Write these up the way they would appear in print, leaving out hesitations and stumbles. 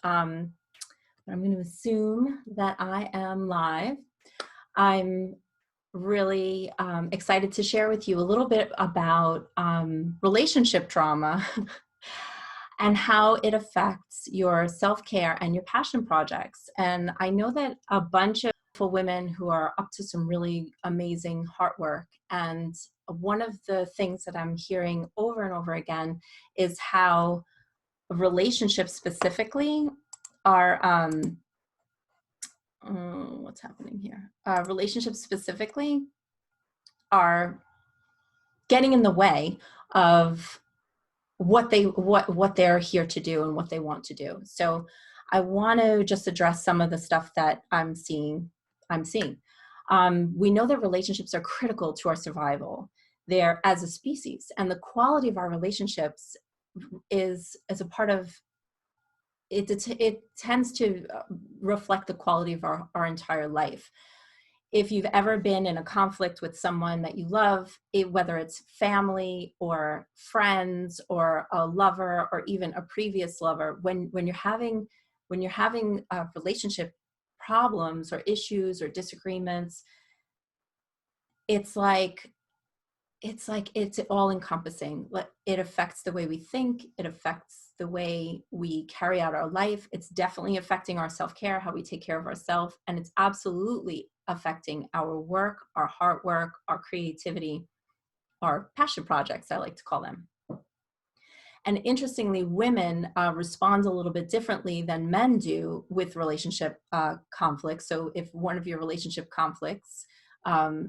but I'm going to assume that I am live. I'm really excited to share with you a little bit about relationship trauma and how it affects your self-care and your passion projects. And I know that a bunch of women who are up to some really amazing heart work. And one of the things that I'm hearing over and over again is how relationships specifically are, what's happening here? Relationships specifically are getting in the way of what they're here to do and what they want to do. So I want to just address some of the stuff that I'm seeing. We know that relationships are critical to our survival. They're as a species, and the quality of our relationships is as a part of it. It tends to reflect the quality of our entire life. If you've ever been in a conflict with someone that you love, whether it's family or friends or a lover or even a previous lover, when you're having relationship problems or issues or disagreements, it's all encompassing. It affects the way we think. It affects the way we carry out our life. It's definitely affecting our self-care, how we take care of ourselves. And it's absolutely affecting our work, our heart work, our creativity, our passion projects, I like to call them. And interestingly, women respond a little bit differently than men do with relationship conflicts. So if one of your relationship conflicts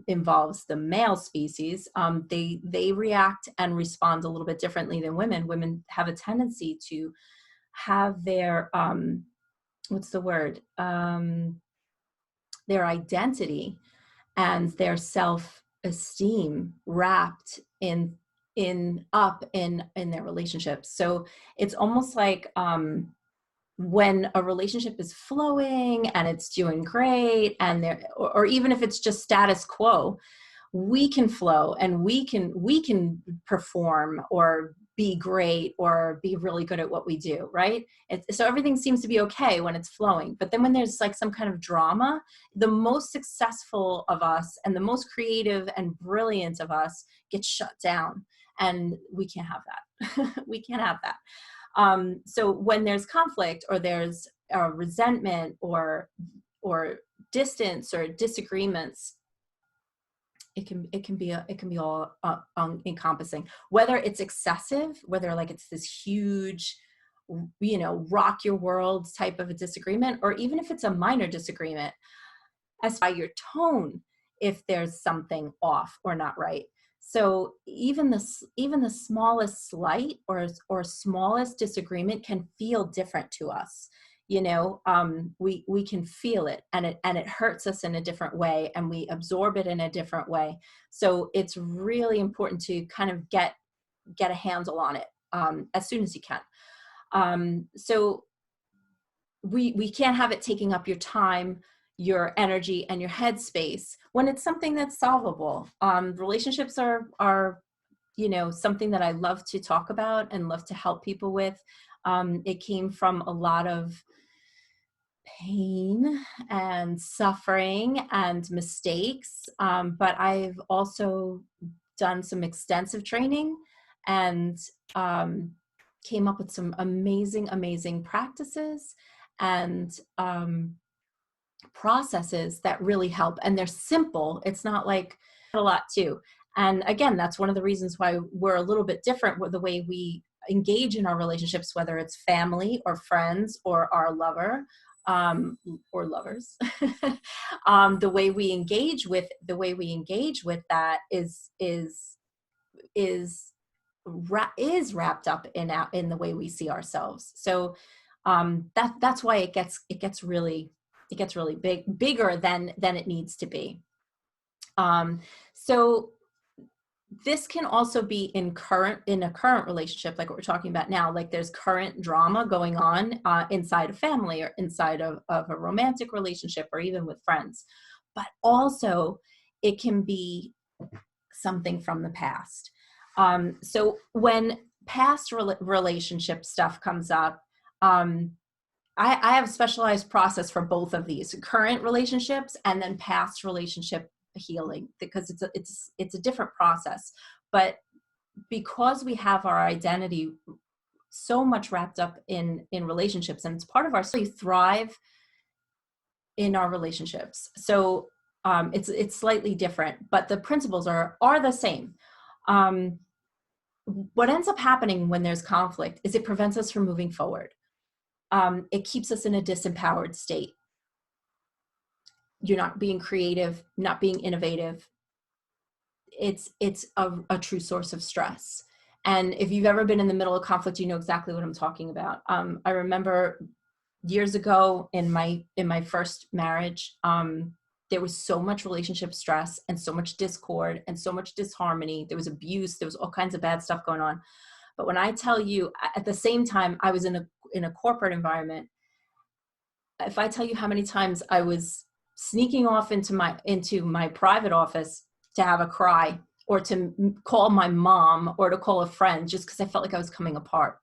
involves the male species, they react and respond a little bit differently than women. Women have a tendency to have their, their identity and their self-esteem wrapped in their relationships. So it's almost like when a relationship is flowing and it's doing great, and or even if it's just status quo, we can flow and we can perform or be great or be really good at what we do, right? So everything seems to be okay when it's flowing. But then when there's like some kind of drama, the most successful of us and the most creative and brilliant of us get shut down, and we can't have that. We can't have that. So when there's conflict or there's resentment or distance or disagreements, it can be all encompassing. Whether it's excessive, whether like it's this huge, rock your world type of a disagreement, or even if it's a minor disagreement, as by your tone, if there's something off or not right. So even the smallest slight or smallest disagreement can feel different to us. We can feel it, and it hurts us in a different way, and we absorb it in a different way. So it's really important to kind of get a handle on it as soon as you can. So we can't have it taking up your time, your energy, and your headspace when it's something that's solvable. Relationships are something that I love to talk about and love to help people with. It came from a lot of pain and suffering and mistakes, but I've also done some extensive training and came up with some amazing practices and processes that really help. And they're simple. It's not like a lot too. And again, that's one of the reasons why we're a little bit different with the way we engage in our relationships, whether it's family or friends or our lover or lovers. The way we engage with that is wrapped up in the way we see ourselves. So that's why it gets really bigger than it needs to be. So this can also be in a current relationship, like what we're talking about now. Like there's current drama going on inside a family or inside of a romantic relationship or even with friends. But also it can be something from the past. So when past relationship stuff comes up, I have a specialized process for both of these, current relationships and then past relationship healing, because it's a different process. But because we have our identity so much wrapped up in relationships, and it's part of our thrive in our relationships. So it's slightly different, but the principles are the same. What ends up happening when there's conflict is it prevents us from moving forward. It keeps us in a disempowered state. You're not being creative, not being innovative. It's a true source of stress. And if you've ever been in the middle of conflict, you know exactly what I'm talking about. I remember years ago in my first marriage, there was so much relationship stress and so much discord and so much disharmony. There was abuse. There was all kinds of bad stuff going on. But when I tell you, at the same time, I was in a corporate environment. If I tell you how many times I was sneaking off into my private office to have a cry, or to call my mom, or to call a friend, just because I felt like I was coming apart.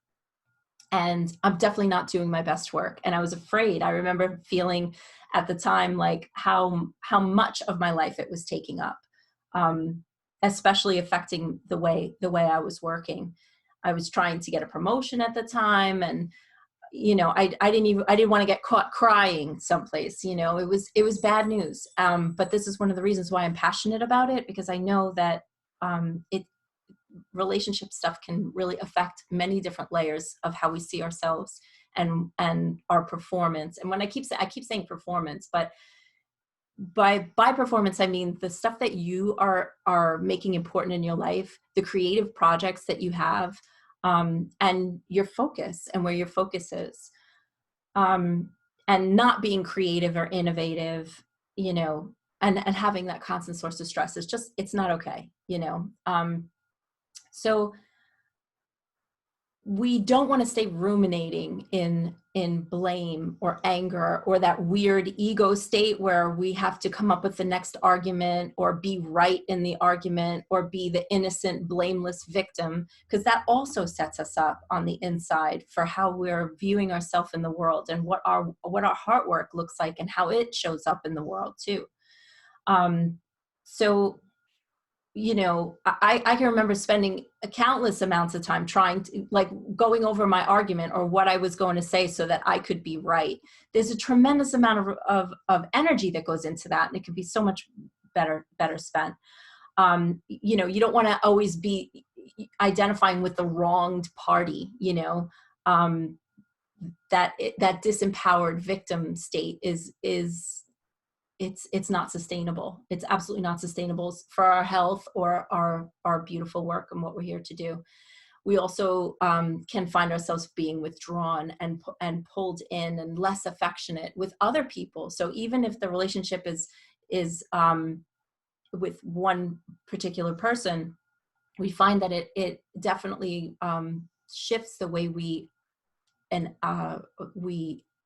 And I'm definitely not doing my best work. And I was afraid. I remember feeling at the time like how much of my life it was taking up, especially affecting the way I was working. I was trying to get a promotion at the time, and I didn't want to get caught crying someplace. It was bad news. But this is one of the reasons why I'm passionate about it, because I know that relationship stuff can really affect many different layers of how we see ourselves and our performance. And when I keep saying performance, but by performance, I mean the stuff that you are making important in your life, the creative projects that you have, and your focus and where your focus is, and not being creative or innovative, and having that constant source of stress is just, it's not okay. So we don't want to stay ruminating in blame or anger, or that weird ego state where we have to come up with the next argument, or be right in the argument, or be the innocent, blameless victim, because that also sets us up on the inside for how we're viewing ourselves in the world, and what our heart work looks like and how it shows up in the world too. So I can remember spending countless amounts of time trying to, like, going over my argument or what I was going to say so that I could be right. There's a tremendous amount of energy that goes into that, and it can be so much better spent. You don't want to always be identifying with the wronged party. That disempowered victim state is it's not sustainable. It's absolutely not sustainable for our health or our beautiful work and what we're here to do. We also can find ourselves being withdrawn and pulled in, and less affectionate with other people. So even if the relationship is with one particular person, we find that it definitely shifts the way we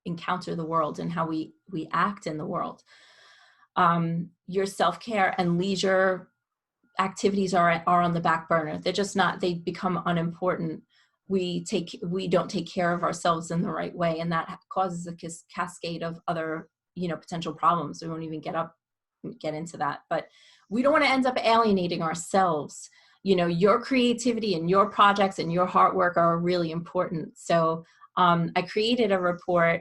encounter the world and how we act in the world. Your self-care and leisure activities are on the back burner. They're just not, they become unimportant. We don't take care of ourselves in the right way, and that causes a cascade of other, potential problems. We won't even get into that, but we don't want to end up alienating ourselves. Your creativity and your projects and your hard work are really important. So I created a report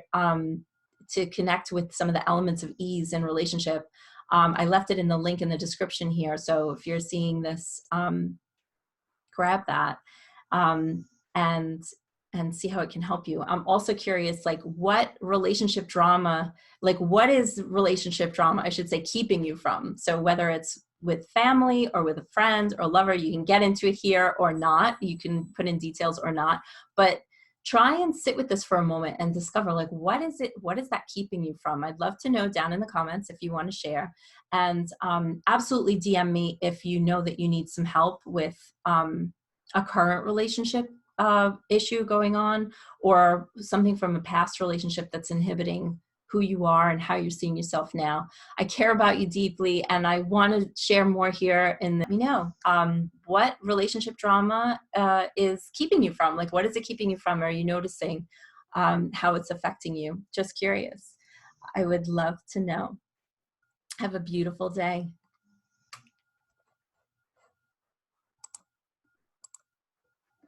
to connect with some of the elements of ease in relationship. I left it in the link in the description here. So if you're seeing this, grab that and see how it can help you. I'm also curious, like, what is relationship drama, I should say, keeping you from? So whether it's with family or with a friend or lover, you can get into it here or not. You can put in details or not, but try and sit with this for a moment and discover, like, what is that keeping you from? I'd love to know down in the comments if you want to share. And absolutely DM me if you know that you need some help with a current relationship issue going on, or something from a past relationship that's inhibiting who you are and how you're seeing yourself now. I care about you deeply, and I want to share more here. And let me know what relationship drama is keeping you from. Like, what is it keeping you from? Are you noticing? how it's affecting you. Just curious. I would love to know. Have a beautiful day.